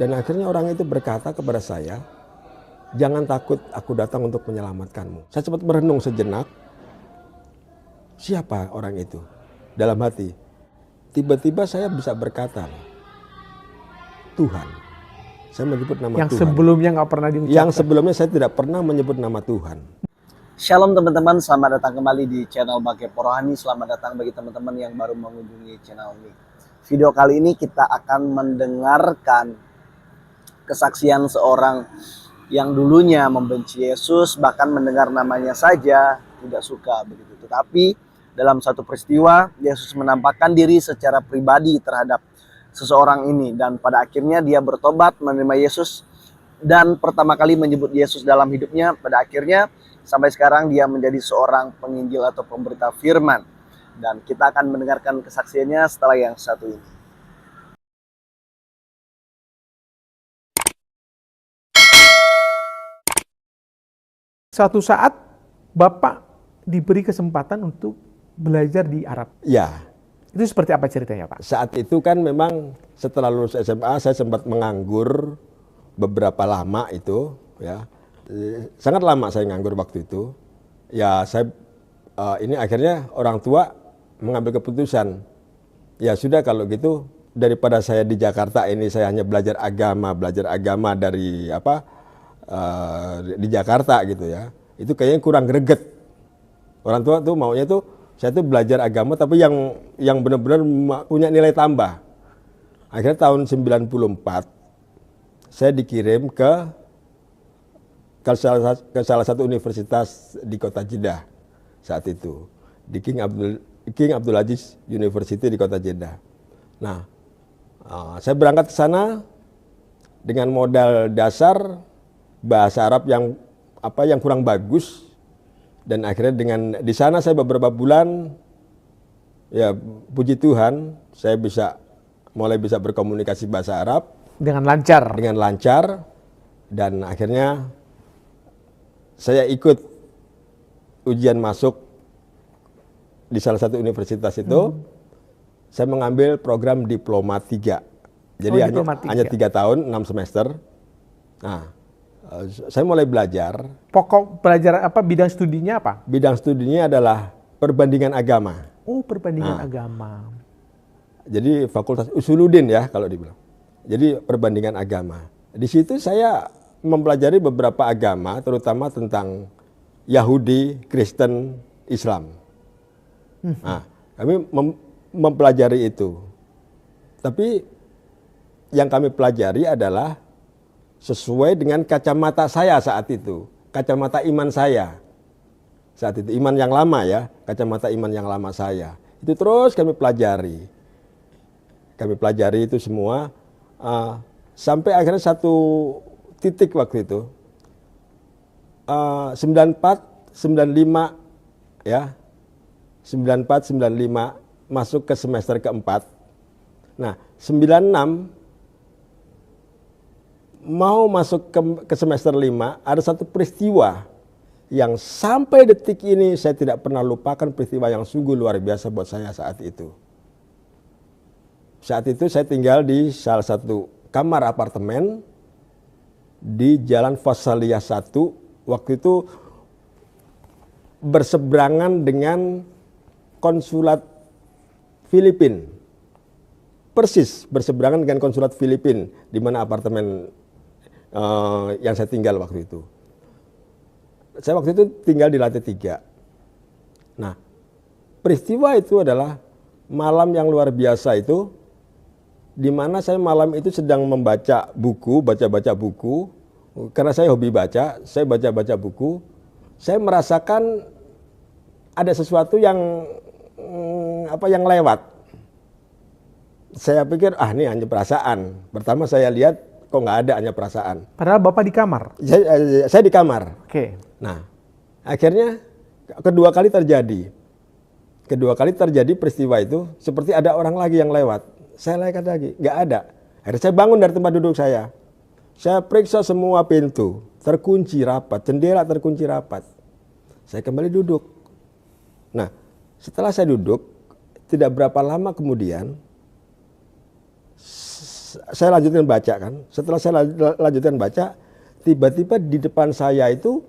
Dan akhirnya orang itu berkata kepada saya, jangan takut, aku datang untuk menyelamatkanmu. Saya sempat merenung sejenak, siapa orang itu? Dalam hati, tiba-tiba saya bisa berkata, Tuhan. Saya menyebut nama Yang Tuhan. sebelumnya nggak pernah diucapkan. Yang sebelumnya saya tidak pernah menyebut nama Tuhan. Shalom teman-teman, selamat datang kembali di channel Bagi Porohani. Selamat datang bagi teman-teman yang baru mengunjungi channel ini. Video kali ini kita akan mendengarkan kesaksian seorang yang dulunya membenci Yesus, bahkan mendengar namanya saja tidak suka begitu. Tetapi dalam satu peristiwa Yesus menampakkan diri secara pribadi terhadap seseorang ini, dan pada akhirnya dia bertobat, menerima Yesus, dan pertama kali menyebut Yesus dalam hidupnya. Pada akhirnya sampai sekarang dia menjadi seorang penginjil atau pemberita firman, dan kita akan mendengarkan kesaksiannya setelah yang satu ini. Suatu saat Bapak diberi kesempatan untuk belajar di Arab. Ya. Itu seperti apa ceritanya, Pak? Saat itu kan memang setelah lulus SMA saya sempat menganggur beberapa lama itu, ya. Sangat lama saya nganggur waktu itu. Ya, ini akhirnya orang tua mengambil keputusan. Ya sudah kalau gitu, daripada saya di Jakarta ini saya hanya belajar agama dari di Jakarta gitu ya. Itu kayaknya kurang greget. Orang tua tuh maunya tuh saya tuh belajar agama tapi yang benar-benar punya nilai tambah. Akhirnya tahun 94 saya dikirim ke salah satu universitas di kota Jeddah saat itu, di King Abdul Aziz University di kota Jeddah. Nah, saya berangkat ke sana dengan modal dasar bahasa Arab yang kurang bagus. Dan akhirnya di sana saya beberapa bulan, ya puji Tuhan, saya mulai bisa berkomunikasi bahasa Arab dengan lancar. Dan akhirnya saya ikut ujian masuk di salah satu universitas itu. Saya mengambil program diploma 3. Jadi hanya 3 tahun, 6 semester. Nah, saya mulai belajar. Pokok belajar apa? Bidang studinya apa? Bidang studinya adalah perbandingan agama. Oh, perbandingan agama. Jadi Fakultas Usuluddin ya kalau dibilang. Jadi perbandingan agama. Di situ saya mempelajari beberapa agama, terutama tentang Yahudi, Kristen, Islam. Nah, kami mempelajari itu. Tapi yang kami pelajari adalah sesuai dengan kacamata saya saat itu, kacamata iman saya saat itu, iman yang lama ya, kacamata iman yang lama saya. Itu terus kami pelajari itu semua sampai akhirnya satu titik waktu itu 94, 95 ya, 94, 95 masuk ke semester keempat. Nah 96 mau masuk ke semester 5, ada satu peristiwa yang sampai detik ini saya tidak pernah lupakan, peristiwa yang sungguh luar biasa buat saya saat itu. Saat itu saya tinggal di salah satu kamar apartemen di Jalan Fasaliyah 1, waktu itu berseberangan dengan konsulat Filipina. Persis berseberangan dengan konsulat Filipina, di mana apartemen yang saya tinggal waktu itu. Saya waktu itu tinggal di lantai 3. Nah, peristiwa itu adalah malam yang luar biasa itu, di mana saya malam itu sedang baca buku, karena saya hobi baca, saya baca buku. Saya merasakan ada sesuatu yang lewat. Saya pikir, ini hanya perasaan. Pertama saya lihat, kok nggak ada, hanya perasaan. Padahal Bapak di kamar? Saya di kamar. Oke. Nah, akhirnya kedua kali terjadi peristiwa itu, seperti ada orang lagi yang lewat. Saya lihat lagi, nggak ada. Akhirnya saya bangun dari tempat duduk saya. Saya periksa semua pintu, terkunci rapat, jendela terkunci rapat. Saya kembali duduk. Nah, setelah saya duduk, tidak berapa lama kemudian, saya lanjutkan baca kan. Setelah saya lanjutkan baca, tiba-tiba di depan saya itu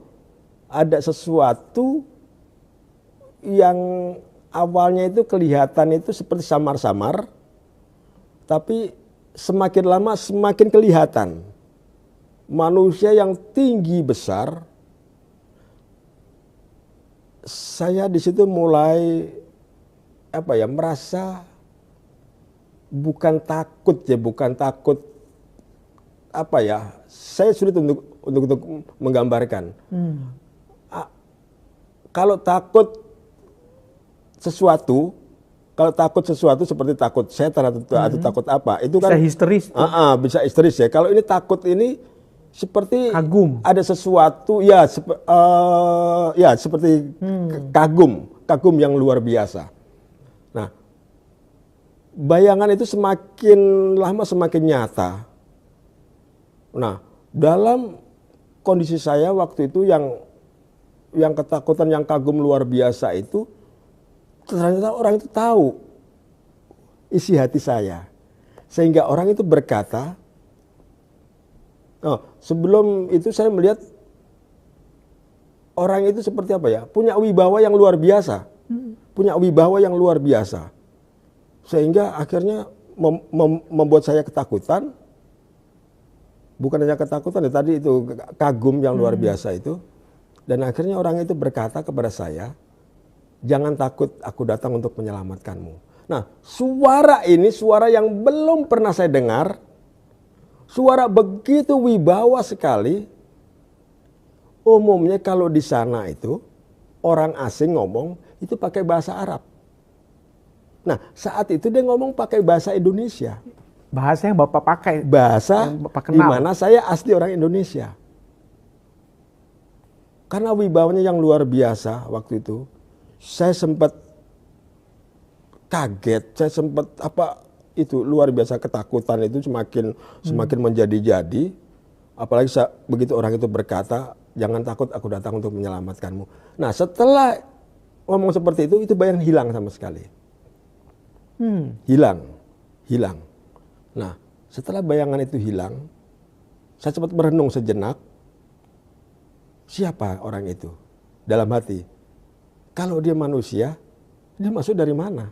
ada sesuatu yang awalnya itu kelihatan itu seperti samar-samar, tapi semakin lama semakin kelihatan. Manusia yang tinggi besar. Saya di situ mulai merasa bukan takut saya sulit untuk menggambarkan. Kalau takut sesuatu seperti takut setan atau takut apa, itu kan Bisa histeris. bisa histeris ya. Kalau ini takut ini seperti Kagum. ada sesuatu seperti kagum yang luar biasa. Nah, bayangan itu semakin lama semakin nyata. Nah, dalam kondisi saya waktu itu yang ketakutan, yang kagum luar biasa itu, ternyata orang itu tahu isi hati saya. Sehingga orang itu berkata, sebelum itu saya melihat orang itu seperti punya wibawa yang luar biasa. Punya wibawa yang luar biasa. Sehingga akhirnya membuat saya ketakutan. Bukan hanya ketakutan, tadi itu kagum yang luar biasa itu. Dan akhirnya orang itu berkata kepada saya, jangan takut, aku datang untuk menyelamatkanmu. Nah, suara ini suara yang belum pernah saya dengar. Suara begitu wibawa sekali. Umumnya kalau di sana itu orang asing ngomong itu pakai bahasa Arab. Nah, saat itu dia ngomong pakai bahasa Indonesia. Bahasa yang Bapak pakai. Bahasa yang Bapak di kenal. mana saya asli orang Indonesia. Karena wibawanya yang luar biasa waktu itu, saya sempat kaget, saya sempat luar biasa, ketakutan itu semakin menjadi-jadi. Apalagi begitu orang itu berkata, jangan takut, aku datang untuk menyelamatkanmu. Nah, setelah ngomong seperti itu bayangan hilang sama sekali. Hilang. Nah, setelah bayangan itu hilang, saya sempat merenung sejenak. Siapa orang itu? Dalam hati, kalau dia manusia, dia masuk dari mana?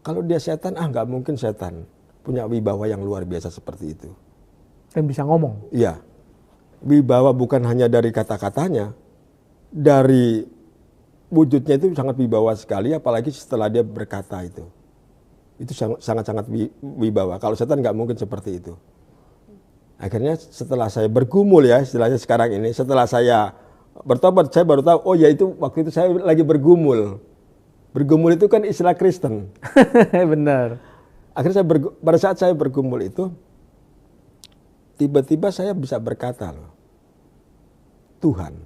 Kalau dia setan, nggak mungkin setan punya wibawa yang luar biasa seperti itu. Dan bisa ngomong. Iya, wibawa bukan hanya dari kata-katanya, dari wujudnya itu sangat wibawa sekali, apalagi setelah dia berkata itu. Itu sangat-sangat wibawa. Kalau setan nggak mungkin seperti itu. Akhirnya setelah saya bergumul ya, istilahnya sekarang ini, setelah saya bertobat, saya baru tahu, oh ya itu waktu itu saya lagi bergumul. Bergumul itu kan istilah Kristen. Benar. Akhirnya pada saat saya bergumul itu, tiba-tiba saya bisa berkata loh, Tuhan.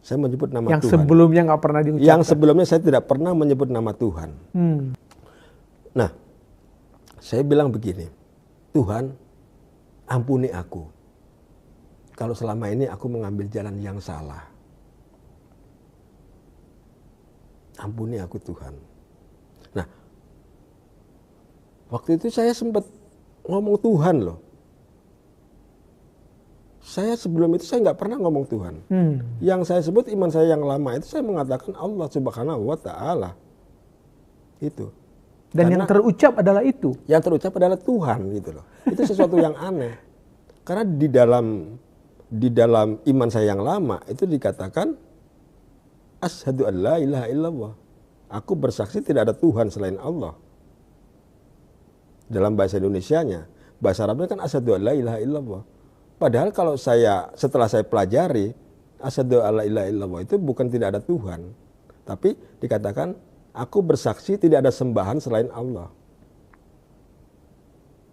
Saya menyebut nama yang Tuhan. Sebelumnya nggak pernah diucapkan. Yang sebelumnya saya tidak pernah menyebut nama Tuhan. Nah, saya bilang begini, Tuhan, ampuni aku. Kalau selama ini aku mengambil jalan yang salah. Ampuni aku Tuhan. Nah, waktu itu saya sempat ngomong Tuhan loh. Saya sebelum itu saya nggak pernah ngomong Tuhan. Yang saya sebut iman saya yang lama itu saya mengatakan Allah Subhanahu wa Ta'ala. Itu. Dan yang terucap adalah itu. Yang terucap adalah Tuhan gitu loh. Itu sesuatu yang aneh. Karena di dalam iman saya yang lama itu dikatakan asyhadu an la ilaha illallah. Aku bersaksi tidak ada Tuhan selain Allah. Dalam bahasa Indonesianya, bahasa Arabnya kan asyhadu an la ilaha illallah. Padahal kalau setelah saya pelajari asyhadu an la ilaha illallah itu bukan tidak ada Tuhan, tapi dikatakan aku bersaksi tidak ada sembahan selain Allah.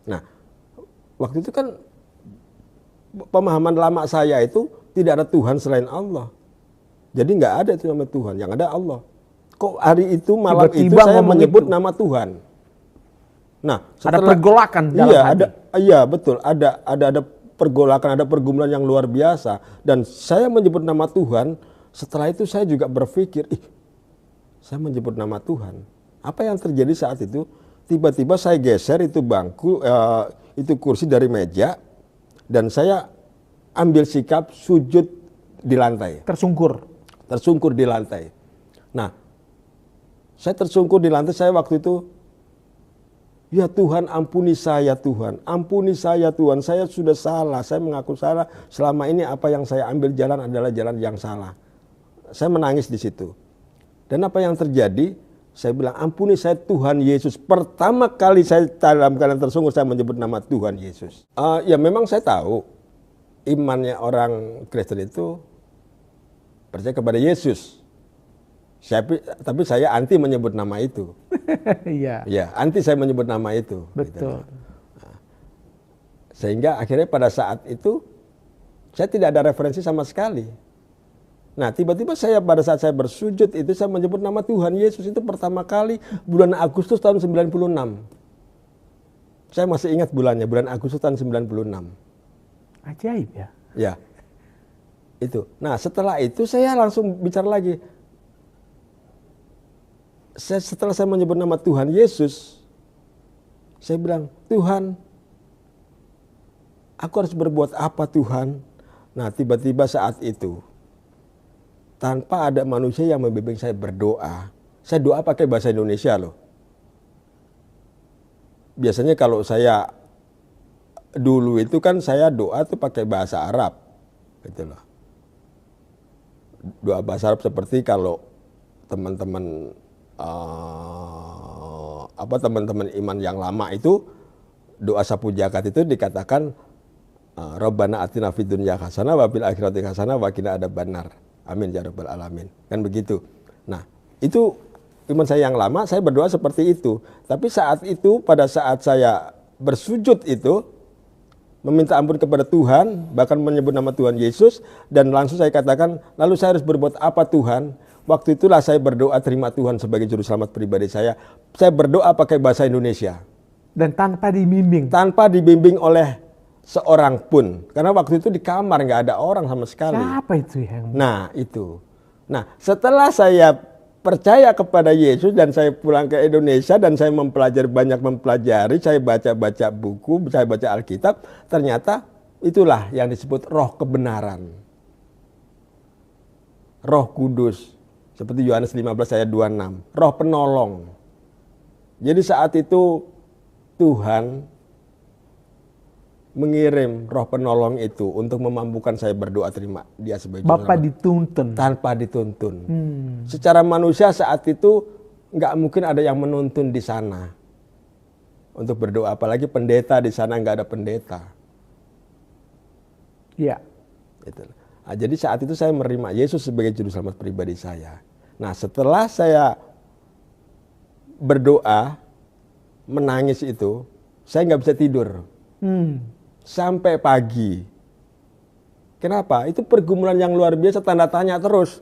Nah, waktu itu kan pemahaman lama saya itu tidak ada Tuhan selain Allah. Jadi nggak ada itu nama Tuhan, yang ada Allah. Kok hari itu malam Tiba-tiba itu saya menyebut itu. nama Tuhan. Nah, ada pergolakan dalam hati. Iya betul, ada pergolakan, ada pergumulan yang luar biasa. Dan saya menyebut nama Tuhan, setelah itu saya juga berpikir, saya menyebut nama Tuhan. Apa yang terjadi saat itu? tiba-tiba saya geser itu bangku, itu kursi dari meja, dan saya ambil sikap sujud di lantai. Tersungkur di lantai. Nah, saya tersungkur di lantai, saya waktu itu, ya Tuhan ampuni saya Tuhan, ampuni saya Tuhan, saya sudah salah, saya mengaku salah, selama ini apa yang saya ambil jalan adalah jalan yang salah. Saya menangis di situ. Dan apa yang terjadi, saya bilang ampuni saya Tuhan Yesus. Pertama kali saya dalam keadaan tersungkur, saya menyebut nama Tuhan Yesus. Ya memang saya tahu, imannya orang Kristen itu percaya kepada Yesus. Tapi saya anti menyebut nama itu. Iya. Ya, anti saya menyebut nama itu. Betul. Gitu. Nah, sehingga akhirnya pada saat itu saya tidak ada referensi sama sekali. Nah, tiba-tiba saya pada saat saya bersujud itu saya menyebut nama Tuhan Yesus itu pertama kali bulan Agustus tahun 96. Saya masih ingat bulannya, bulan Agustus tahun 96. Ajaib ya. Ya. Itu. Nah, setelah itu saya langsung bicara lagi. Setelah saya menyebut nama Tuhan Yesus, saya bilang, Tuhan, aku harus berbuat apa Tuhan? Nah, tiba-tiba saat itu, tanpa ada manusia yang membimbing saya berdoa. Saya doa pakai bahasa Indonesia loh. Biasanya kalau saya dulu itu kan saya doa tuh pakai bahasa Arab. Gitu loh. Doa bahasa Arab seperti kalau teman-teman teman-teman iman yang lama itu doa sapu jagat itu dikatakan Rabbana atina fid dunya hasanah wa fil akhirati hasanah wa qina adzabannar. Amin ya rabbal alamin. Kan begitu. Nah, itu iman saya yang lama, saya berdoa seperti itu. Tapi saat itu pada saat saya bersujud itu meminta ampun kepada Tuhan, bahkan menyebut nama Tuhan Yesus, dan langsung saya katakan, lalu saya harus berbuat apa Tuhan? Waktu itulah saya berdoa terima Tuhan sebagai juru selamat pribadi saya. Saya berdoa pakai bahasa Indonesia. Dan tanpa dibimbing. Tanpa dibimbing oleh seorang pun. Karena waktu itu di kamar nggak ada orang sama sekali. Siapa itu yang? Nah itu. Nah setelah saya percaya kepada Yesus dan saya pulang ke Indonesia dan saya banyak mempelajari, saya baca-baca buku, saya baca Alkitab, ternyata itulah yang disebut roh kebenaran. Roh Kudus. Seperti Yohanes 15 ayat 26. Roh penolong. Jadi saat itu Tuhan mengirim roh penolong itu untuk memampukan saya berdoa terima dia sebagai Bapak dituntun. Tanpa dituntun. Secara manusia saat itu nggak mungkin ada yang menuntun di sana untuk berdoa, apalagi pendeta di sana nggak ada pendeta. Iya. Gitu. Nah, jadi saat itu saya menerima Yesus sebagai juru selamat pribadi saya. Nah setelah saya berdoa menangis itu, saya nggak bisa tidur. Sampai pagi. Kenapa? Itu pergumulan yang luar biasa, tanda tanya terus.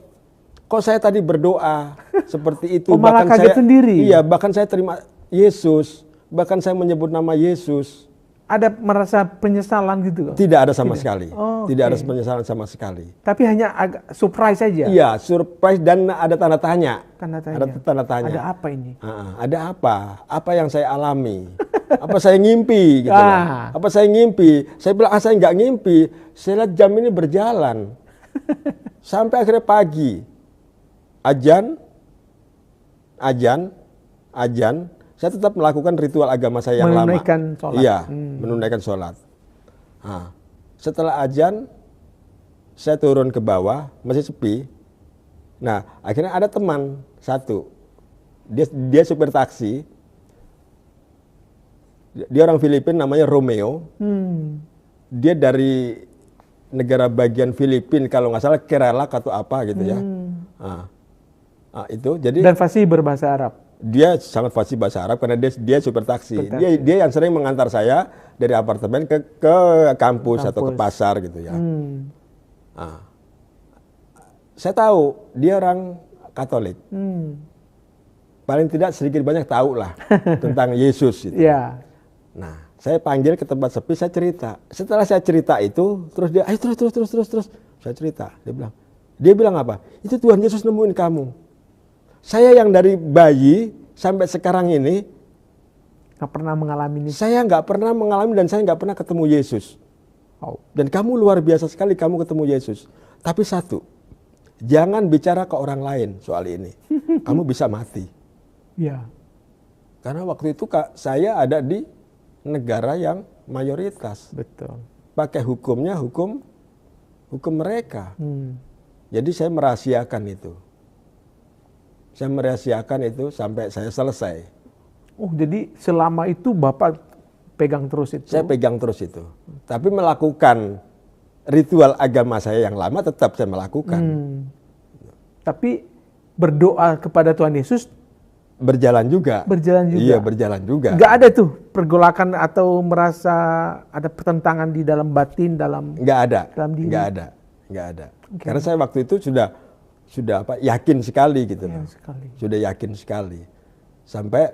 Kok saya tadi berdoa seperti itu? Malah kaget sendiri. Iya, bahkan saya terima Yesus. Bahkan saya menyebut nama Yesus. Ada merasa penyesalan gitu? Tidak ada sama sekali. Oh, tidak ada penyesalan sama sekali. Tapi hanya agak surprise saja? Iya, surprise dan ada tanda tanya. Tanda tanya. Ada tanda tanya. Ada apa ini? Ada apa? Apa yang saya alami? Apa saya ngimpi gitu loh. Apa saya ngimpi? Saya bilang saya nggak ngimpi. Saya lihat jam ini berjalan. Sampai akhirnya pagi. Ajan. Saya tetap melakukan ritual agama saya yang menunaikan lama. Sholat. Iya, menunaikan sholat. Nah, setelah ajan, saya turun ke bawah, masih sepi. Nah, akhirnya ada teman satu. Dia supir taksi. Dia orang Filipina, namanya Romeo. Dia dari negara bagian Filipina, kalau nggak salah Kerala atau apa gitu ya. Itu jadi. Dan fasih berbahasa Arab. Dia sangat fasih bahasa Arab karena dia supir taksi. Dia yang sering mengantar saya dari apartemen ke kampus atau ke pasar gitu ya. Saya tahu dia orang Katolik. Paling tidak sedikit banyak tahu lah tentang Yesus gitu. Yeah. Nah, saya panggil ke tempat sepi, saya cerita. Setelah saya cerita itu, terus dia, ayo terus. Saya cerita. Dia bilang apa? Itu Tuhan Yesus nemuin kamu. Saya yang dari bayi sampai sekarang ini Nggak pernah mengalami ini. Saya nggak pernah mengalami dan saya nggak pernah ketemu Yesus. Oh. Dan kamu luar biasa sekali kamu ketemu Yesus. Tapi satu, jangan bicara ke orang lain soal ini. Kamu bisa mati. Ya. Karena waktu itu saya ada di negara yang mayoritas. Betul. Pakai hukumnya hukum mereka. Hmm. Jadi saya merahasiakan itu. Saya merahasiakan itu sampai saya selesai. Oh, jadi selama itu Bapak pegang terus itu? Saya pegang terus itu. Tapi melakukan ritual agama saya yang lama tetap saya melakukan. Tapi berdoa kepada Tuhan Yesus Berjalan juga. berjalan juga? Iya, berjalan juga. Nggak ada tuh pergolakan atau merasa ada pertentangan di dalam batin, dalam Nggak ada. dalam diri? Nggak ada. Karena saya waktu itu sudah yakin sekali gitu Ya, loh. sekali. Sudah yakin sekali. Sampai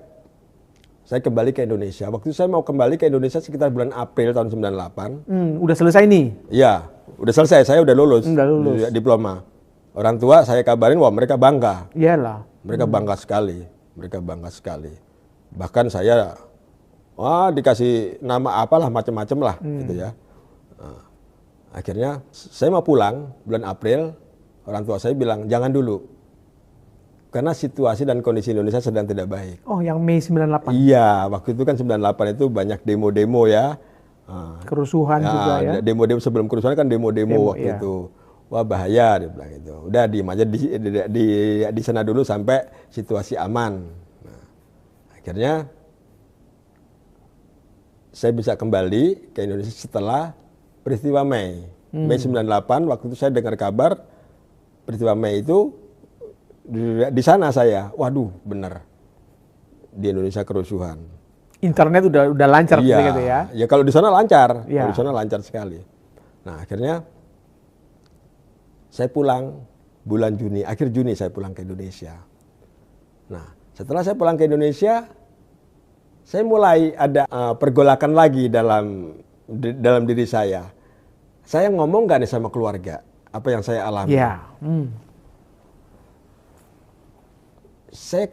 saya kembali ke Indonesia. Waktu saya mau kembali ke Indonesia sekitar bulan April tahun 98. Udah selesai nih? Iya, udah selesai. Saya udah lulus. Udah lulus. Diploma. Orang tua saya kabarin, wah mereka bangga. Iyalah. Mereka bangga sekali. Mereka bangga sekali. Bahkan saya, dikasih nama apalah macam-macam lah gitu ya. Nah, akhirnya saya mau pulang bulan April. Orang tua saya bilang jangan dulu. Karena situasi dan kondisi Indonesia sedang tidak baik. Oh, yang Mei 98. Iya, waktu itu kan 98 itu banyak demo-demo ya. Kerusuhan juga ya. Demo-demo sebelum kerusuhan kan demo-demo waktu iya. itu. Wah bahaya dia bilang itu. Udah diem aja di sana dulu sampai situasi aman. Nah, akhirnya saya bisa kembali ke Indonesia setelah peristiwa Mei. Mei 98 waktu itu saya dengar kabar peristiwa Mei itu di sana saya. Waduh, bener. Di Indonesia kerusuhan. Internet udah lancar Iya, gitu ya. ya kalau di sana lancar, Iya. kalau di sana lancar sekali. Nah akhirnya saya pulang bulan Juni, akhir Juni saya pulang ke Indonesia. Nah setelah saya pulang ke Indonesia, saya mulai ada pergolakan lagi dalam diri saya. Saya ngomong gak nih sama keluarga apa yang saya alami? Iya.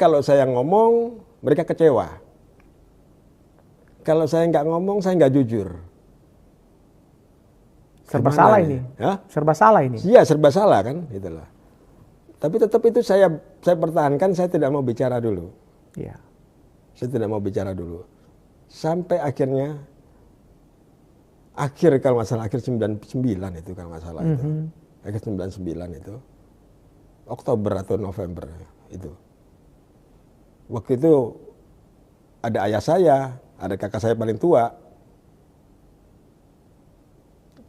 Kalau saya ngomong mereka kecewa. Kalau saya nggak ngomong saya nggak jujur. Serba Gimana salah nih? ini. Hah? Serba salah ini. Iya serba salah kan, itulah. Tapi tetap itu saya pertahankan, saya tidak mau bicara dulu. Iya. Saya tidak mau bicara dulu. Sampai akhirnya, kalau masalah akhir 99 itu kalau masalah itu. Akhir 99 itu. Oktober atau November itu. Waktu itu ada ayah saya, ada kakak saya paling tua.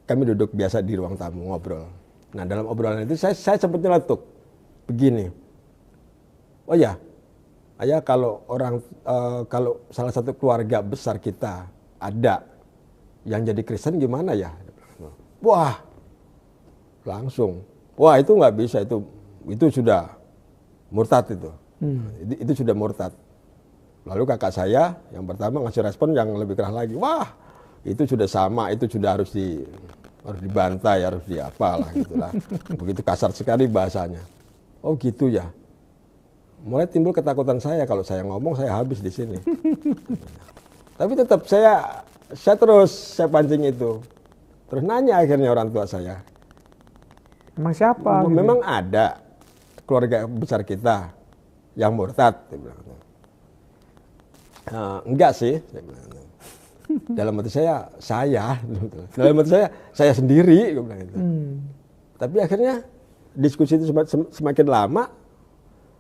Kami duduk biasa di ruang tamu ngobrol. Nah dalam obrolan itu saya sempat nyeletuk begini. Oh ya, ayah kalau kalau salah satu keluarga besar kita ada yang jadi Kristen gimana ya? Wah, langsung. Wah itu nggak bisa, itu sudah murtad itu. Itu sudah murtad. Lalu kakak saya yang pertama ngasih respon yang lebih keras lagi. Wah, itu sudah sama, itu sudah harus dibantai, harus diapalah gitulah. Begitu kasar sekali bahasanya. Oh gitu ya. Mulai timbul ketakutan saya kalau saya ngomong saya habis di sini. Tapi tetap saya pancing itu. Terus nanya akhirnya orang tua saya. Emang siapa? Gitu? Memang ada keluarga besar kita yang murtad. Dia bilang. Enggak sih. Dalam hati saya. Dalam hati saya sendiri. Tapi akhirnya diskusi itu semakin lama.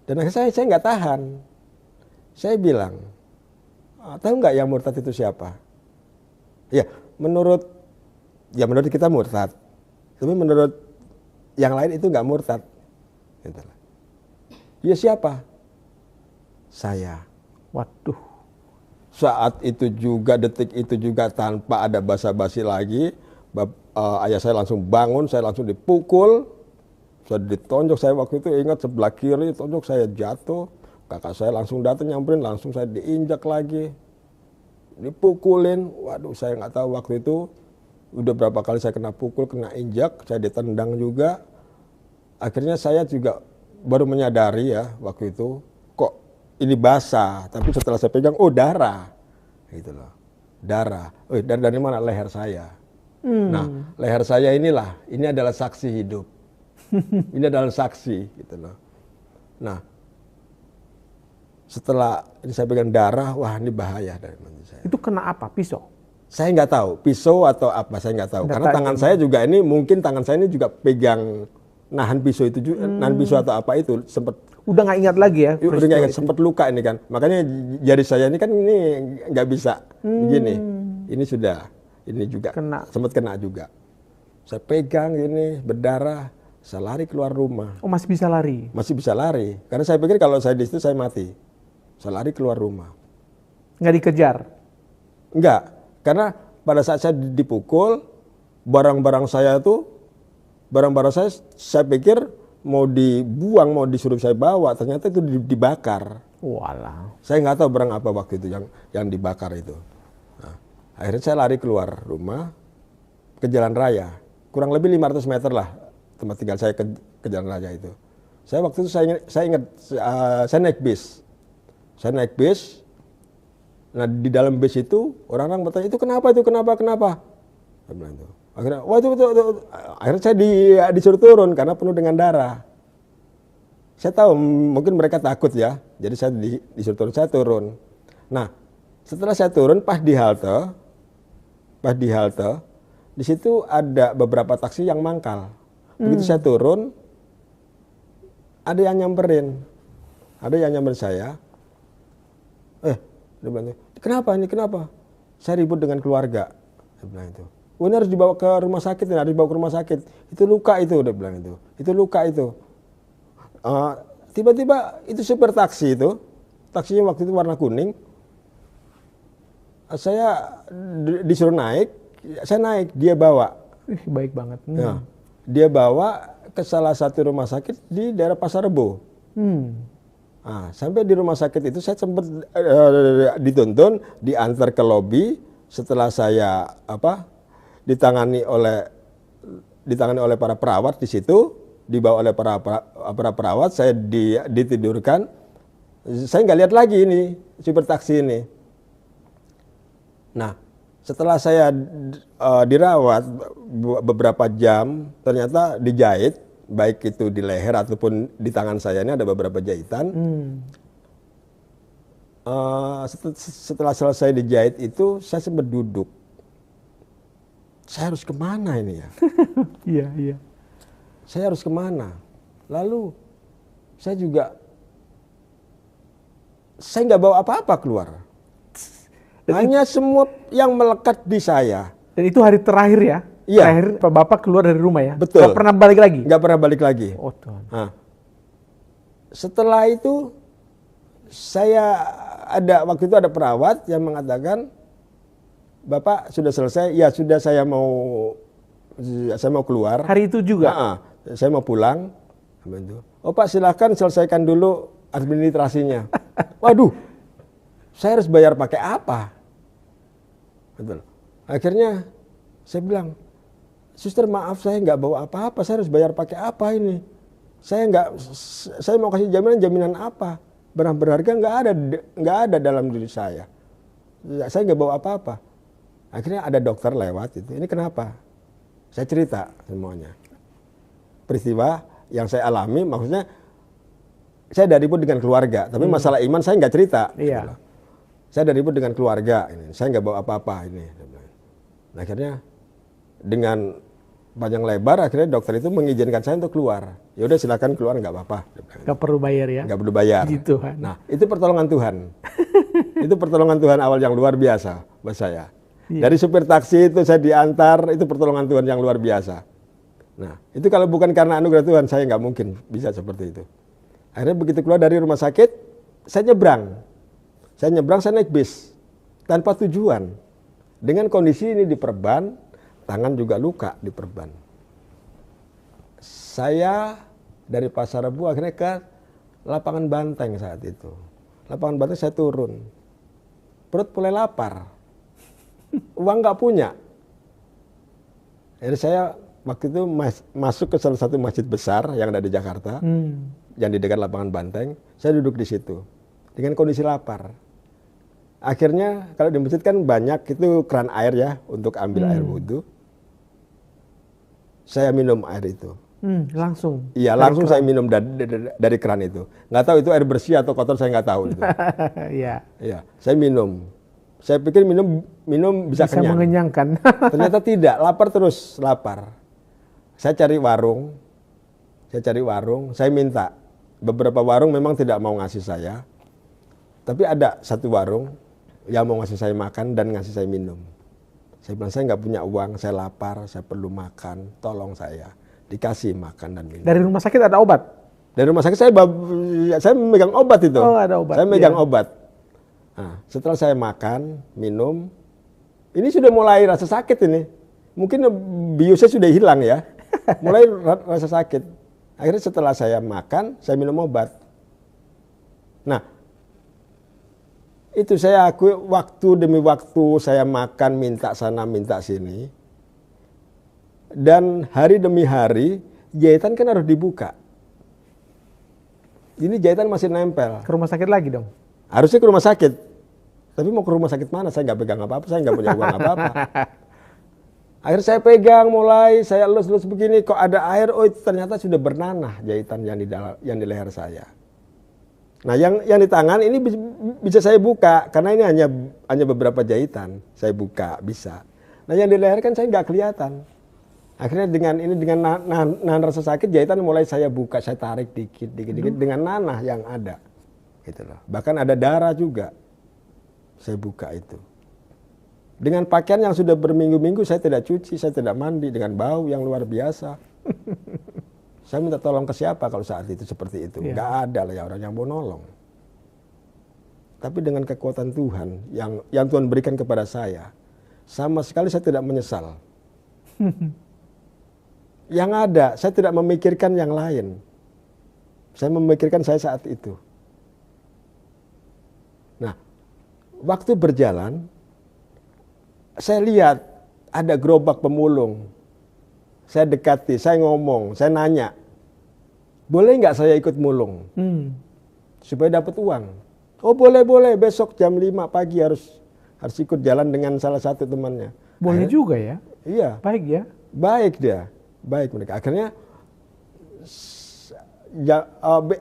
Dan akhirnya saya nggak tahan. Saya bilang, tahu nggak yang murtad itu siapa? Ya menurut kita murtad. Tapi menurut yang lain itu nggak murtad. Gitu. Ya siapa? Saya. Waduh. Saat itu juga, detik itu juga tanpa ada basa-basi lagi, ayah saya langsung bangun, saya langsung dipukul, saya ditonjok, saya waktu itu ingat sebelah kiri tonjok, saya jatuh, kakak saya langsung datang nyamperin, langsung saya diinjak lagi, dipukulin, waduh saya nggak tahu waktu itu udah berapa kali saya kena pukul, kena injak, saya ditendang juga, akhirnya saya juga baru menyadari ya waktu itu, kok ini basah, tapi setelah saya pegang, oh darah. gitu loh. Darah. Dari mana? Leher saya. Nah, leher saya ini adalah saksi hidup. Ini adalah saksi, gitu loh. Nah, setelah ini saya pegang darah, wah ini bahaya dari mantu saya. Itu kena apa? Pisau? Saya nggak tahu, pisau atau apa, saya nggak tahu. Karena tangan saya juga ini, mungkin tangan saya ini juga pegang nahan pisau itu juga, nahan pisau atau apa itu sempat. Udah nggak ingat lagi ya? Udah nggak ingat, sempat luka ini kan. Makanya jari saya ini kan ini nggak bisa begini. Ini sudah, ini juga sempat kena juga. Saya pegang ini berdarah, saya lari keluar rumah. Oh, masih bisa lari? Masih bisa lari, karena saya pikir kalau saya di situ saya mati. Saya lari keluar rumah. Nggak dikejar? Enggak, karena pada saat saya dipukul, barang-barang saya pikir mau dibuang, mau disuruh saya bawa, ternyata itu dibakar. Walah. Saya nggak tahu barang apa waktu itu yang dibakar itu. Nah, akhirnya saya lari keluar rumah ke jalan raya, kurang lebih 500 meter lah tempat tinggal saya ke jalan raya itu. Saya waktu itu saya ingat saya naik bis. Saya naik bis. Nah, di dalam bis itu orang-orang bertanya, itu kenapa? Saya bilang itu. Akhirnya, wah itu. Akhirnya saya disuruh turun karena penuh dengan darah. Saya tahu mungkin mereka takut ya, jadi saya disuruh turun. Saya turun. Nah, setelah saya turun pas di halte, di situ ada beberapa taksi yang mangkal. Begitu saya turun, ada yang nyamperin saya. Dia bilang, kenapa? Saya ribut dengan keluarga. Dia bilang itu. Oh, ini harus dibawa ke rumah sakit, Itu luka itu, dia bilang itu. Itu luka itu. Tiba-tiba itu supir taksi itu, taksinya waktu itu warna kuning. Saya disuruh naik, saya naik, dia bawa. Baik banget. Ya, dia bawa ke salah satu rumah sakit di daerah Pasar Rebo. Nah, sampai di rumah sakit itu saya sempat dituntun, diantar ke lobi. Setelah saya ditangani oleh para perawat di situ, dibawa oleh para perawat, saya ditidurkan. Saya nggak lihat lagi ini supir taksi ini. Nah, setelah saya dirawat beberapa jam, ternyata dijahit, baik itu di leher ataupun di tangan saya ini ada beberapa jahitan. Setelah selesai dijahit itu, saya sempat duduk. Saya harus kemana ini ya? Iya. Saya harus kemana? Lalu saya nggak bawa apa-apa keluar. Hanya semua yang melekat di saya. Dan itu hari terakhir ya? Iya. Terakhir Bapak keluar dari rumah ya? Betul. Nggak pernah balik lagi? Nggak pernah balik lagi. Oh Tuhan. Nah, setelah itu waktu itu ada perawat yang mengatakan, Bapak sudah selesai? Ya sudah, saya mau keluar. Hari itu juga? Saya mau pulang. Oh Pak, silahkan selesaikan dulu administrasinya. Waduh, saya harus bayar pakai apa? Betul. Akhirnya saya bilang, Suster maaf, saya nggak bawa apa-apa, saya harus bayar pakai apa ini? Saya mau kasih jaminan apa? Barang berharga nggak ada dalam diri saya. Saya nggak bawa apa-apa. Akhirnya ada dokter lewat itu. Ini kenapa? Saya cerita semuanya. Peristiwa yang saya alami, maksudnya saya ada ribut dengan keluarga, tapi masalah iman saya nggak cerita. Iya. Saya ada ribut dengan keluarga, saya nggak bawa apa-apa ini. Nah, akhirnya dengan panjang lebar, akhirnya dokter itu mengizinkan saya untuk keluar. Ya udah silakan keluar, nggak apa-apa. Nggak perlu bayar ya? Nggak perlu bayar. Gitu kan. Nah, itu pertolongan Tuhan. Itu pertolongan Tuhan awal yang luar biasa buat saya. Iya. Dari supir taksi itu saya diantar, itu pertolongan Tuhan yang luar biasa. Nah, itu kalau bukan karena anugerah Tuhan, saya nggak mungkin bisa seperti itu. Akhirnya begitu keluar dari rumah sakit, saya nyebrang. Saya naik bis tanpa tujuan. Dengan kondisi ini diperban, tangan juga luka diperban. Saya dari Pasar Rebo akhirnya ke lapangan Banteng saat itu. Lapangan Banteng saya turun. Perut mulai lapar. Uang nggak punya. Jadi saya waktu itu masuk ke salah satu masjid besar yang ada di Jakarta, yang di dekat lapangan Banteng. Saya duduk di situ dengan kondisi lapar. Akhirnya kalau di masjid kan banyak itu keran air ya untuk ambil air wudhu. Saya minum air itu. Langsung. Iya, langsung saya minum dari keran itu. Nggak tahu itu air bersih atau kotor, saya nggak tahu itu. Iya. Iya, saya minum. Saya pikir minum bisa kenyang. mengenyangkan. Ternyata tidak, lapar terus, lapar. Saya cari warung, saya minta. Beberapa warung memang tidak mau ngasih saya. Tapi ada satu warung yang mau ngasih saya makan dan ngasih saya minum. Saya bilang, saya nggak punya uang, saya lapar, saya perlu makan, tolong saya. Dikasih makan dan minum. Dari rumah sakit ada obat? Dari rumah sakit saya memegang obat itu. Oh, ada obat. Saya megang obat. Nah, setelah saya makan, minum, ini sudah mulai rasa sakit ini. Mungkin biusnya sudah hilang ya. Mulai rasa sakit. Akhirnya setelah saya makan, saya minum obat. Nah, itu saya akui waktu demi waktu saya makan, minta sana, minta sini. Dan hari demi hari, jahitan kan harus dibuka. Ini jahitan masih nempel. Ke rumah sakit lagi dong? Harusnya ke rumah sakit. Tapi mau ke rumah sakit mana? Saya nggak pegang apa-apa, saya nggak punya uang apa-apa. Akhirnya saya pegang, mulai saya elus-elus begini, kok ada air, oh itu ternyata sudah bernanah jahitan yang di leher saya. Nah yang di tangan ini bisa saya buka, karena ini hanya beberapa jahitan, saya buka, bisa. Nah yang di leher kan saya nggak kelihatan. Akhirnya dengan nahan rasa sakit, jahitan mulai saya buka, saya tarik dikit dengan nanah yang ada. Gitu loh. Bahkan ada darah juga. Saya buka itu. Dengan pakaian yang sudah berminggu-minggu saya tidak cuci, saya tidak mandi, dengan bau yang luar biasa. Saya minta tolong ke siapa kalau saat itu seperti itu? Iya. Nggak ada lah ya orang yang mau nolong. Tapi dengan kekuatan Tuhan yang Tuhan berikan kepada saya, sama sekali saya tidak menyesal. Yang ada, saya tidak memikirkan yang lain. Saya memikirkan saya saat itu. Nah, waktu berjalan, saya lihat ada gerobak pemulung. Saya dekati, saya ngomong, saya nanya, boleh nggak saya ikut mulung? Supaya dapat uang. Oh boleh, besok jam 5 pagi harus ikut jalan dengan salah satu temannya. Boleh juga ya? Iya. Baik ya? Baik dia, baik mereka. Akhirnya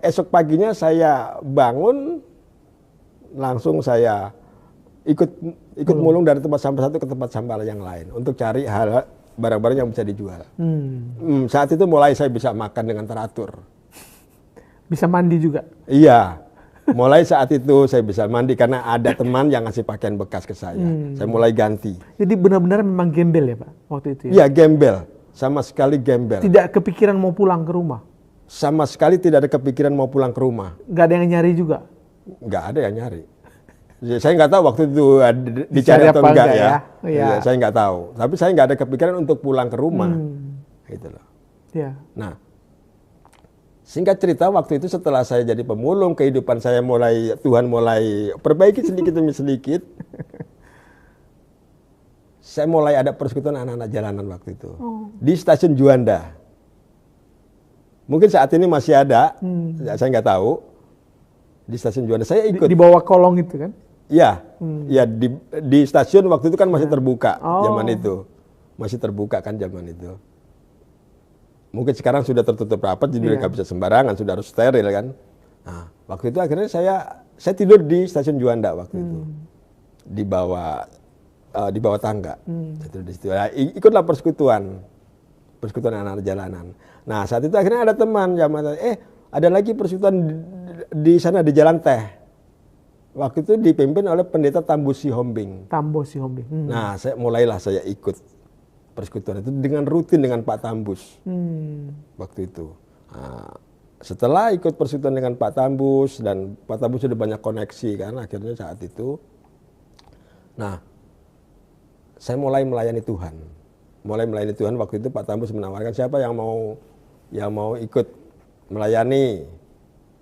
esok paginya saya bangun, langsung saya ikut mulung dari tempat sampah satu ke tempat sampah yang lain untuk cari hal barang-barang yang bisa dijual. Saat itu mulai saya bisa makan dengan teratur. Bisa mandi juga? Iya, mulai saat itu saya bisa mandi karena ada teman yang ngasih pakaian bekas ke saya. Saya mulai ganti. Jadi benar-benar memang gembel ya Pak waktu itu ya? Iya, gembel. Sama sekali gembel. Tidak kepikiran mau pulang ke rumah? Sama sekali tidak ada kepikiran mau pulang ke rumah. Nggak ada yang nyari juga? Nggak ada yang nyari. Saya nggak tahu waktu itu dicari atau enggak ya. Ya. Saya nggak tahu. Tapi saya nggak ada kepikiran untuk pulang ke rumah. Gitu loh. Ya. Nah, singkat cerita waktu itu setelah saya jadi pemulung, kehidupan saya Tuhan mulai perbaiki sedikit demi sedikit. Saya mulai ada persekutuan anak-anak jalanan waktu itu. Di stasiun Juanda. Mungkin saat ini masih ada, saya nggak tahu. Di stasiun Juanda saya ikut. Di bawah kolong itu kan? Iya, ya di stasiun waktu itu kan masih terbuka zaman itu, masih terbuka kan zaman itu. Mungkin sekarang sudah tertutup rapat, jadi nggak bisa sembarangan, sudah harus steril kan. Nah, waktu itu akhirnya saya tidur di stasiun Juanda waktu itu, di bawah tangga. Saya tidur di situ. Nah, ikutlah persekutuan anak-anak jalanan. Nah saat itu akhirnya ada teman ada lagi persekutuan di sana di Jalan Teh. Waktu itu dipimpin oleh pendeta Tambus Sihombing. Tambus Sihombing. Nah, mulailah saya ikut persekutuan itu dengan rutin dengan Pak Tambus. Waktu itu. Nah, setelah ikut persekutuan dengan Pak Tambus dan Pak Tambus sudah banyak koneksi kan akhirnya saat itu. Nah, saya mulai melayani Tuhan. Waktu itu Pak Tambus menawarkan siapa yang mau ikut melayani.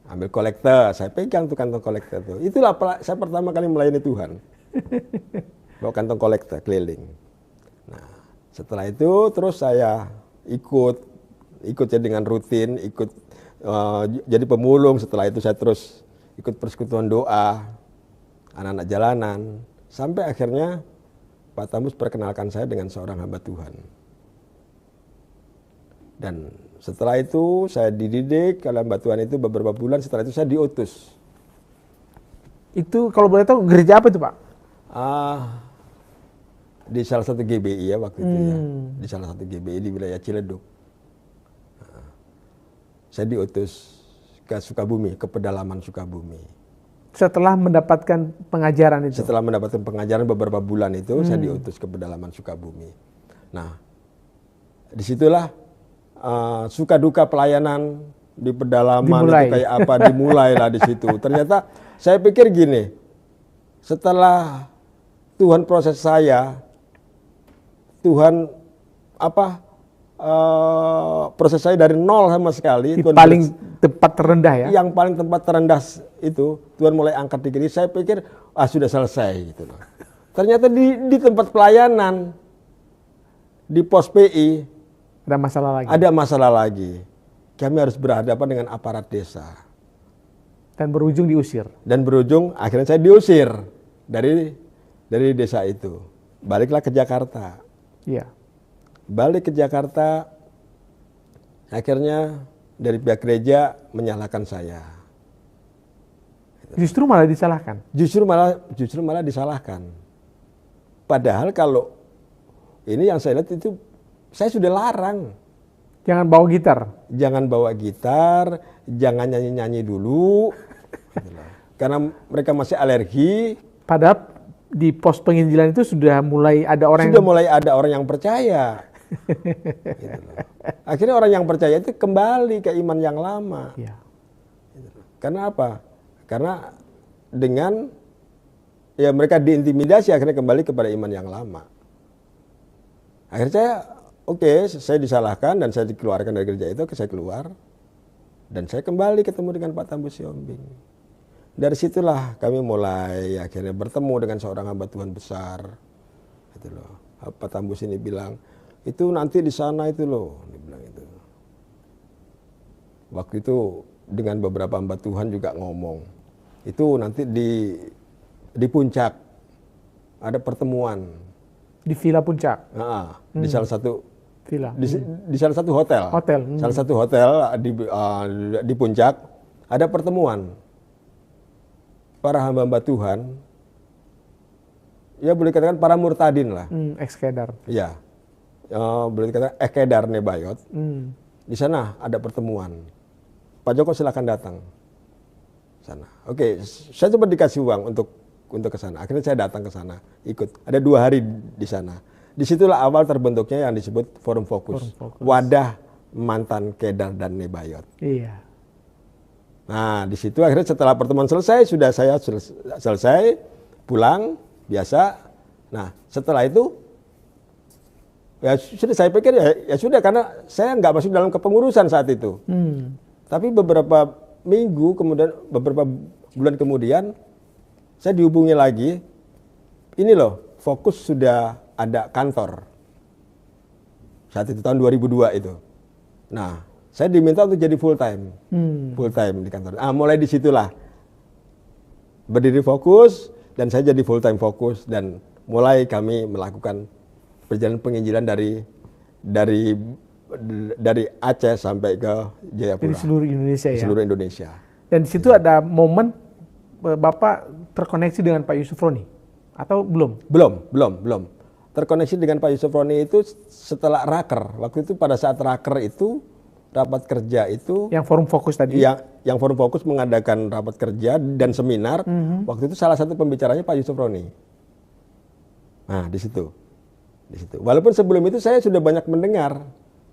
Ambil kolektor, saya pegang tuh kantong kolektor tuh. Itulah saya pertama kali melayani Tuhan. Bawa kantong kolektor keliling. Nah, setelah itu terus saya ikut ya dengan rutin, jadi pemulung. Setelah itu saya terus ikut persekutuan doa. anak-anak jalanan. Sampai akhirnya Pak Tambus perkenalkan saya dengan seorang hamba Tuhan. Dan setelah itu saya dididik oleh hamba Tuhan itu beberapa bulan, setelah itu saya diutus. Itu kalau boleh tahu gereja apa itu Pak? Di salah satu GBI ya waktu itu ya. Di salah satu GBI di wilayah Ciledug. Saya diutus ke Sukabumi, ke pedalaman Sukabumi. Setelah mendapatkan pengajaran itu? Setelah mendapatkan pengajaran beberapa bulan itu, saya diutus ke pedalaman Sukabumi. Nah, disitulah suka duka pelayanan di pedalaman itu kayak apa, dimulailah di situ. Ternyata saya pikir gini, setelah Tuhan proses saya, Tuhan proses saya dari nol sama sekali. Di paling tempat terendah ya? Yang paling tempat terendah itu, Tuhan mulai angkat diri. Saya pikir, sudah selesai gitu loh. Ternyata di tempat pelayanan, di pos PI, ada masalah lagi. Ada masalah lagi. Kami harus berhadapan dengan aparat desa. Dan berujung diusir. Dan berujung akhirnya saya diusir dari desa itu. Baliklah ke Jakarta. Iya. Balik ke Jakarta, akhirnya dari pihak gereja menyalahkan saya. Justru malah disalahkan? Justru malah disalahkan. Padahal kalau ini yang saya lihat itu, saya sudah larang. Jangan bawa gitar? Jangan bawa gitar, jangan nyanyi-nyanyi dulu. Karena mereka masih alergi. Padahal di pos penginjilan itu sudah mulai ada orang yang percaya. Gitu loh. Akhirnya orang yang percaya itu kembali ke iman yang lama. Ya. Gitu loh. Karena apa? Karena dengan mereka diintimidasi, akhirnya kembali kepada iman yang lama. Akhirnya saya disalahkan dan saya dikeluarkan dari gereja itu. Saya keluar dan saya kembali ketemu dengan Pak Tambus Siombing. Dari situlah kami mulai akhirnya bertemu dengan seorang hamba Tuhan besar. Gitu loh. Pak Tambus ini bilang, itu nanti di sana itu loh, dia bilang itu. Waktu itu dengan beberapa hamba Tuhan juga ngomong, itu nanti di puncak ada pertemuan. Di Villa Puncak? Di salah satu villa. Di salah satu hotel. Salah satu hotel di puncak ada pertemuan. Para hamba-hamba Tuhan, ya boleh katakan para murtadin lah. Ekskedar. Ya, boleh dikatakan ekskedar Nebayot. Di sana ada pertemuan. Pak Joko silakan datang sana. Saya coba dikasih uang untuk ke sana. Akhirnya saya datang ke sana, ikut. Ada 2 hari di sana. Disitulah awal terbentuknya yang disebut Forum Fokus. Wadah mantan Kedar dan Nebayot. Iya. Nah, di situ akhirnya setelah pertemuan selesai, saya selesai, pulang, biasa. Nah, setelah itu, ya sudah saya pikir ya sudah, karena saya nggak masuk dalam kepengurusan saat itu. Tapi beberapa minggu kemudian, beberapa bulan kemudian, saya dihubungi lagi, ini loh, Fokus sudah ada kantor. Saat itu tahun 2002 itu. Nah, saya diminta untuk jadi full time di kantor. Mulai disitulah berdiri Fokus dan saya jadi full time Fokus dan mulai kami melakukan perjalanan penginjilan dari Aceh sampai ke Jayapura. Di seluruh Indonesia ya. Seluruh Indonesia. Dan di situ ada momen Bapak terkoneksi dengan Pak Yusuf Roni atau belum? Belum. Terkoneksi dengan Pak Yusuf Roni itu setelah raker. Waktu itu pada saat raker itu, rapat kerja itu, yang Forum Fokus tadi, yang Forum Fokus mengadakan rapat kerja dan seminar. Waktu itu salah satu pembicaranya Pak Yusuf Roni. Nah, di situ. Walaupun sebelum itu saya sudah banyak mendengar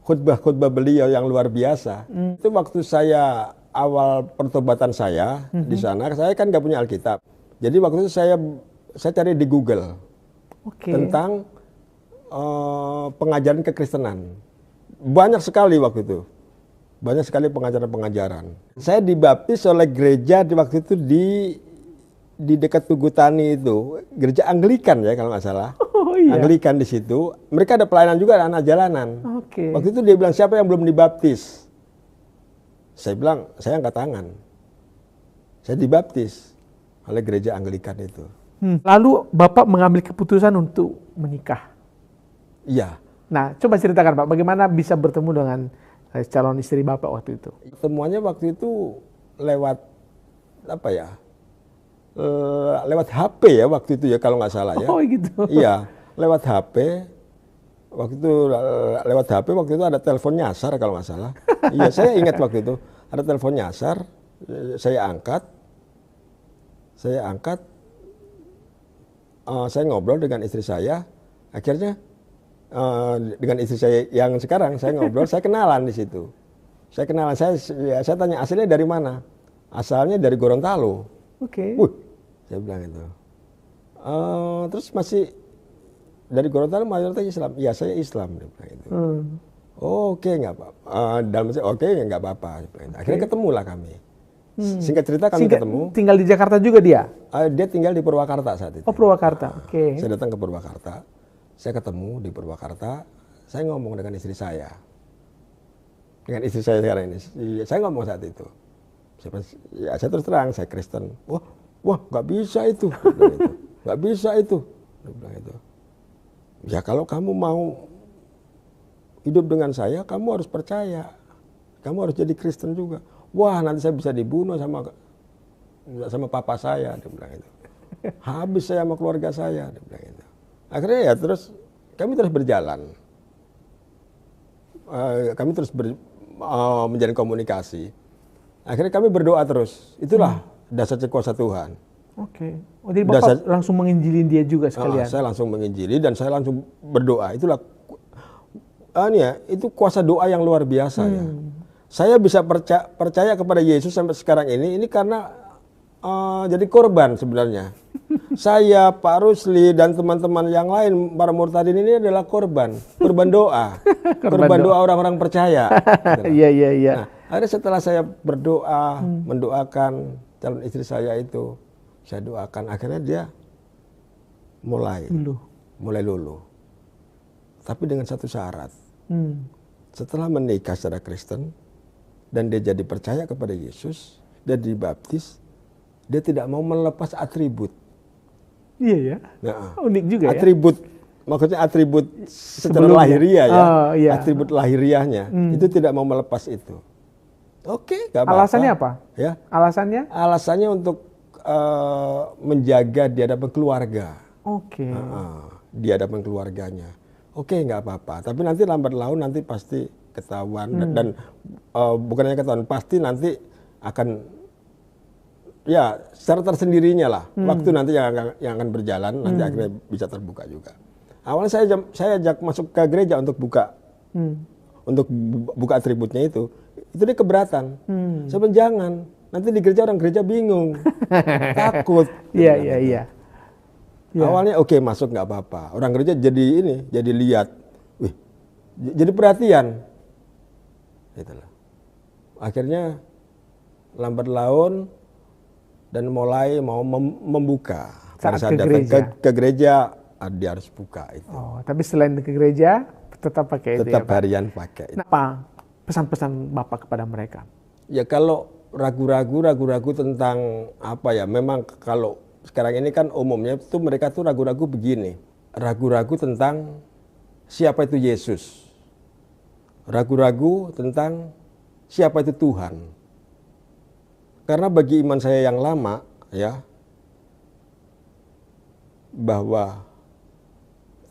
khutbah-khutbah beliau yang luar biasa. Itu waktu saya awal pertobatan saya di sana, saya kan nggak punya Alkitab. Jadi waktu itu saya cari di Google tentang pengajaran kekristenan. Banyak sekali waktu itu. Banyak sekali pengajaran-pengajaran. Saya dibaptis oleh gereja di waktu itu di dekat Tugu Tani itu, gereja Anglikan ya kalau nggak salah. Iya. Anglikan di situ. Mereka ada pelayanan juga, ada anak jalanan. Waktu itu dia bilang, siapa yang belum dibaptis? Saya bilang, saya angkat tangan. Saya dibaptis. oleh gereja Anglikan itu. Lalu Bapak mengambil keputusan untuk menikah. Iya. Nah, coba ceritakan Pak, bagaimana bisa bertemu dengan calon istri Bapak waktu itu? Temuannya waktu itu lewat apa ya? Lewat HP ya waktu itu ya kalau nggak salah ya. Oh gitu. Iya, lewat HP. Waktu itu lewat HP waktu itu ada telepon nyasar kalau nggak salah. Iya, saya ingat waktu itu ada telepon nyasar. Saya angkat. Saya ngobrol dengan istri saya. Akhirnya dengan istri saya yang sekarang saya ngobrol, saya kenalan di situ. Saya tanya asalnya dari mana? Asalnya dari Gorontalo. Oke. Saya bilang itu. Terus masih dari Gorontalo mayoritas Islam. Iya, saya Islam. Dia bilang itu. Oke, nggak apa-apa. Nggak apa-apa. Akhirnya ketemulah kami. Singkat cerita kami ketemu. Tinggal di Jakarta juga dia? Dia tinggal di Purwakarta saat itu. Oh, Purwakarta. Oke. Saya datang ke Purwakarta. Saya ketemu di Purwakarta. Saya ngomong dengan istri saya. Dengan istri saya sekarang ini. Saya ngomong saat itu. Saya terus terang, saya Kristen. Wah, nggak bisa itu. Nggak bisa itu. Dia bilang itu. Ya kalau kamu mau hidup dengan saya, kamu harus percaya. Kamu harus jadi Kristen juga. Wah, nanti saya bisa dibunuh sama papa saya. Dia bilang itu. Habis saya sama keluarga saya. Dia bilang itu. Akhirnya ya terus kami terus berjalan. Kami terus menjalin komunikasi. Akhirnya kami berdoa terus. Itulah dasar kuasa Tuhan. Oke. Oh, jadi Bapak langsung menginjilin dia juga sekalian? Saya langsung menginjili dan saya langsung berdoa. Itulah itu kuasa doa yang luar biasa ya. Saya bisa percaya kepada Yesus sampai sekarang ini karena jadi korban sebenarnya. Saya, Pak Rusli dan teman-teman yang lain para murtadin ini adalah korban doa. korban doa orang-orang percaya. Iya. Nah, akhirnya setelah saya berdoa, mendoakan calon istri saya itu, saya doakan, akhirnya dia mulai luluh. Tapi dengan satu syarat. Setelah menikah secara Kristen dan dia jadi percaya kepada Yesus dan dibaptis, dia tidak mau melepas atribut. Iya ya. Nah, unik juga atribut, maksudnya atribut secara lahiriah ya. Iya. Atribut lahiriahnya itu tidak mau melepas itu. Oke, nggak apa-apa. Alasannya apa? Ya. Alasannya? Alasannya untuk menjaga di hadapan keluarga. Oke. Di hadapan keluarganya. Oke, nggak apa-apa. Tapi nanti lambat laun nanti pasti ketahuan dan bukan hanya ketahuan, pasti nanti akan ya secara tersendirinya lah. Waktu nanti yang akan berjalan nanti akhirnya bisa terbuka juga. Awalnya saya ajak masuk ke gereja untuk buka atributnya itu dia keberatan. Saya bilang jangan, nanti di gereja orang gereja bingung, takut. Iya. Awalnya oke, masuk nggak apa-apa. Orang gereja jadi lihat, jadi perhatian. Itulah. Akhirnya lambat laun dan mulai mau membuka. Saat saya ke datang gereja. ke gereja, dia harus buka itu. Oh, tapi selain ke gereja tetap pakai itu ya, Tetap Pak? harian pakai. Nah, apa pesan-pesan Bapak kepada mereka? Ya kalau ragu-ragu tentang apa ya, memang kalau sekarang ini kan umumnya itu mereka tuh ragu-ragu begini. Ragu-ragu tentang siapa itu Yesus. Ragu-ragu tentang siapa itu Tuhan. Karena bagi iman saya yang lama ya, bahwa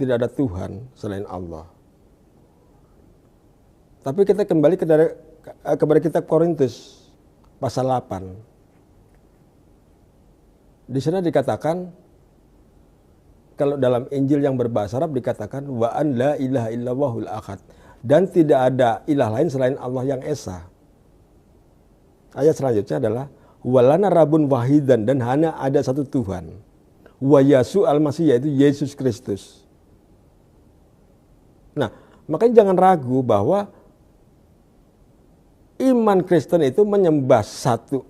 tidak ada Tuhan selain Allah. Tapi kita kembali kepada kitab Korintus pasal 8. Di sana dikatakan, kalau dalam Injil yang berbahasa Arab dikatakan wa an la ilaha illallahul ahad, dan tidak ada ilah lain selain Allah yang esa. Ayat selanjutnya adalah walana rabun wahidan, dan hanya ada satu Tuhan. Wa Yesus al-Masih, yaitu Yesus Kristus. Nah, makanya jangan ragu bahwa iman Kristen itu menyembah satu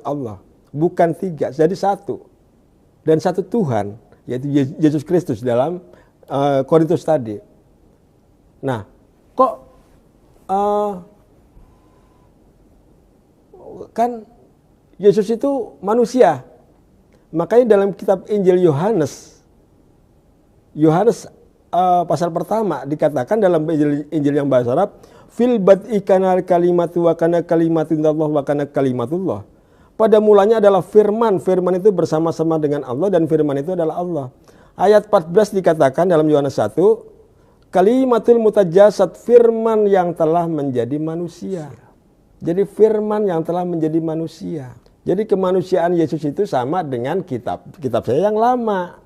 Allah, bukan tiga, jadi satu. Dan satu Tuhan, yaitu Yesus Kristus dalam Korintus tadi. Nah, kok kan Yesus itu manusia, Makanya dalam kitab Injil Yohanes pasal pertama dikatakan dalam Injil yang bahasa Arab, fil bad'i kana kalimatu wa kana kalimatullah wa kana kalimatullah. Pada mulanya adalah firman, firman itu bersama-sama dengan Allah dan firman itu adalah Allah. Ayat 14 dikatakan dalam Yohanes 1, kalimatul mutajasad, firman yang telah menjadi manusia. Jadi firman yang telah menjadi manusia. Jadi kemanusiaan Yesus itu sama dengan kitab saya yang lama.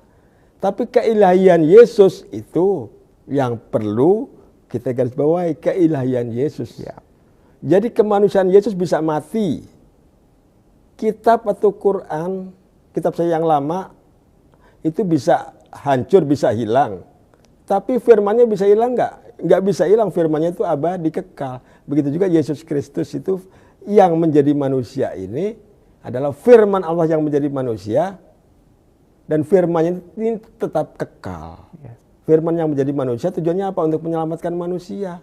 Tapi keilahian Yesus itu yang perlu kita garis bawahi, keilahian Yesus. Ya. Jadi kemanusiaan Yesus bisa mati. Kitab atau Quran, kitab saya yang lama itu bisa hancur, bisa hilang. Tapi firmannya bisa hilang nggak? Nggak bisa hilang, firmannya itu abadi, kekal. Begitu juga Yesus Kristus itu yang menjadi manusia ini adalah firman Allah yang menjadi manusia. Dan firmannya ini tetap kekal. Firman yang menjadi manusia tujuannya apa? Untuk menyelamatkan manusia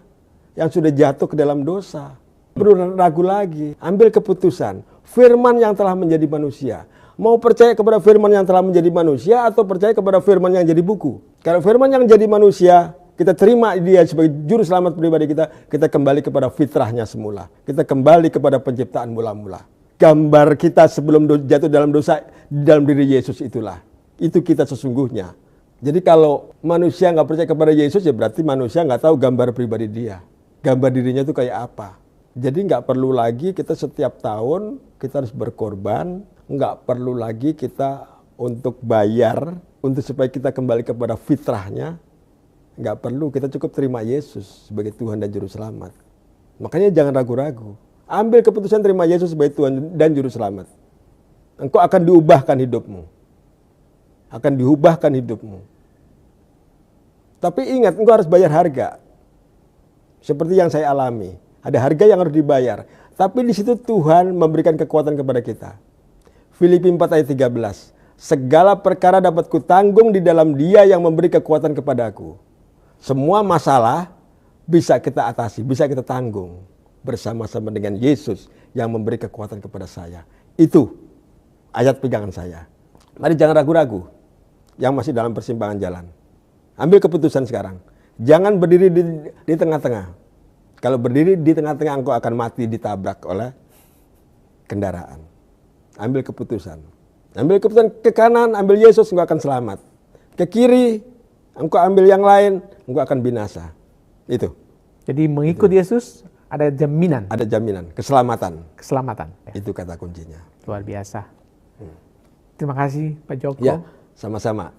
yang sudah jatuh ke dalam dosa. Perlu ragu lagi, ambil keputusan. Firman yang telah menjadi manusia. Mau percaya kepada firman yang telah menjadi manusia atau percaya kepada firman yang jadi buku? Kalau firman yang jadi manusia, kita terima dia sebagai juru selamat pribadi kita kembali kepada fitrahnya semula. Kita kembali kepada penciptaan mula-mula. Gambar kita sebelum jatuh dalam dosa, dalam diri Yesus itulah. Itu kita sesungguhnya. Jadi kalau manusia nggak percaya kepada Yesus, ya berarti manusia nggak tahu gambar pribadi dia. Gambar dirinya itu kayak apa. Jadi nggak perlu lagi kita setiap tahun kita harus berkorban. Nggak perlu lagi kita untuk bayar untuk supaya kita kembali kepada fitrahnya. Nggak perlu, kita cukup terima Yesus sebagai Tuhan dan Juru Selamat. Makanya jangan ragu-ragu. Ambil keputusan terima Yesus sebagai Tuhan dan Juru Selamat. Engkau akan diubahkan hidupmu. Akan diubahkan hidupmu. Tapi ingat, engkau harus bayar harga. Seperti yang saya alami. Ada harga yang harus dibayar. Tapi di situ Tuhan memberikan kekuatan kepada kita. Filipi 4 ayat 13. Segala perkara dapat kutanggung di dalam Dia yang memberi kekuatan kepadaku. Semua masalah bisa kita atasi, bisa kita tanggung. Bersama-sama dengan Yesus yang memberi kekuatan kepada saya. Itu ayat pegangan saya. Mari jangan ragu-ragu yang masih dalam persimpangan jalan. Ambil keputusan sekarang. Jangan berdiri di tengah-tengah. Kalau berdiri di tengah-tengah engkau akan mati ditabrak oleh kendaraan. Ambil keputusan. Ambil keputusan ke kanan, ambil Yesus, engkau akan selamat. Ke kiri, engkau ambil yang lain, engkau akan binasa. Itu. Jadi mengikut Yesus ada jaminan. Ada jaminan, keselamatan. Keselamatan. Ya. Itu kata kuncinya. Luar biasa. Terima kasih Pak Joko. Ya, sama-sama.